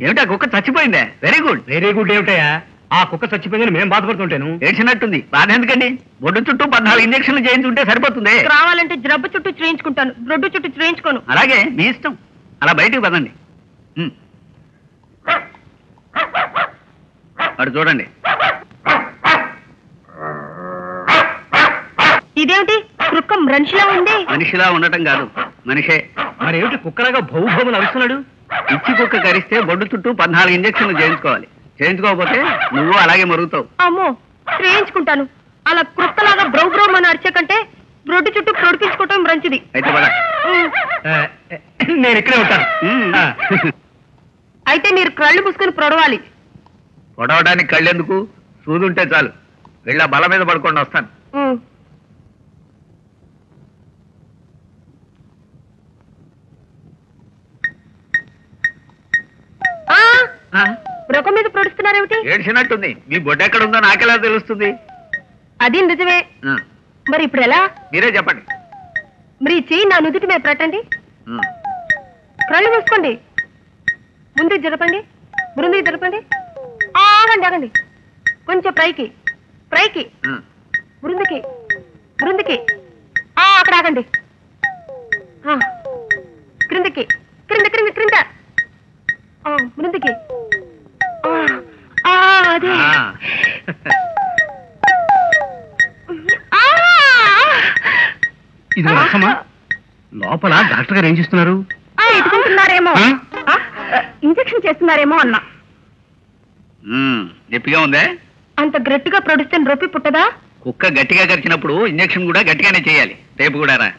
ఏమిటా కుక్క చచ్చిపోయిందే? Very good. వెరీ గుడ్ ఏమిటయ్యా? ఆ కుక్క చచ్చిపోయిందని మేము బాధపడుతుంటాను. ఏడ్చినట్టుంది. బాధ ఎందుకండి? బొడ్డు చుట్టూ 14 ఇంజక్షన్లు చేయించుంటే సరిపోతుంది. కావాలంటే జబ్బు చుట్టూ చేయించుకుంటాను, బ్రెడ్ చుట్టూ చేయించుకోను. అలాగే మీ ఇష్టం. అలా బయటికి పదండి. అటు చూడండి. ఇదేమిటి కుక్క మనిషిలా ఉంది? మనిషిలా ఉండటం కాదు, మనిషే. మరి ఏమిటి కుక్కలాగా భౌభౌములు అరుస్తున్నాడు? ఇచ్చి కుక్క కరిస్తే బొడ్డు చుట్టూ 14 ఇంజక్షన్లు చేయించుకోవాలి. చేయించుకోకపోతే నువ్వు అలాగే మరుగుతావు. అమ్మో, చేయించుకుంటాను. అలా కుక్కలాగా బ్రౌ బ్రౌ అని అరిచే కంటే బ్రెడ్ చుట్టూ ప్రొడిపించుకోవటం మంచిది. అయితే పద. నేను ఇక్కడే ఉంటాను. అయితే మీరు కళ్ళు మూసుకొని ప్రొడవాలి. పొడవడానికి కళ్ళెందుకు? సూదుంటే చాలు. వెళ్ళా బల మీద పడుకొని వస్తాను. బ్రొక మీద ప్రొడుస్తున్నారేమిటి? ఏడ్చినట్టుంది. మీ బొడ్డ ఎక్కడుందో నాకెలా తెలుస్తుంది? అది నిజమే. మరి ఇప్పుడు ఎలా? మీరే చెప్పండి. మరి ఈ చెయ్యి నా నుదుటి మీద పెట్టండి. కళ్ళు మూసుకోండి. ముందుకు జరపండి, ముందుకు జరపండి. ఆగండి ఆగండి. కొంచెం పైకి పైకి, బృందుకి బృందుకి. అక్కడ ఆగండి. క్రిందకి క్రింద క్రింద క్రింద బృందుకి. అదే ఇది రసమా? లోపల డాక్టర్ గారు ఏం చేస్తున్నారు? ఎత్తుకుంటున్నారేమో, ఇంజక్షన్ చేస్తున్నారేమో అన్నా. నొప్పిగా ఉందే? అంత గట్టిగా ప్రొడిస్తే రొప్పి పుట్టదా? కుక్క గట్టిగా కరిచినప్పుడు ఇంజక్షన్ కూడా గట్టిగానే చేయాలి. రేపు కూడా రా.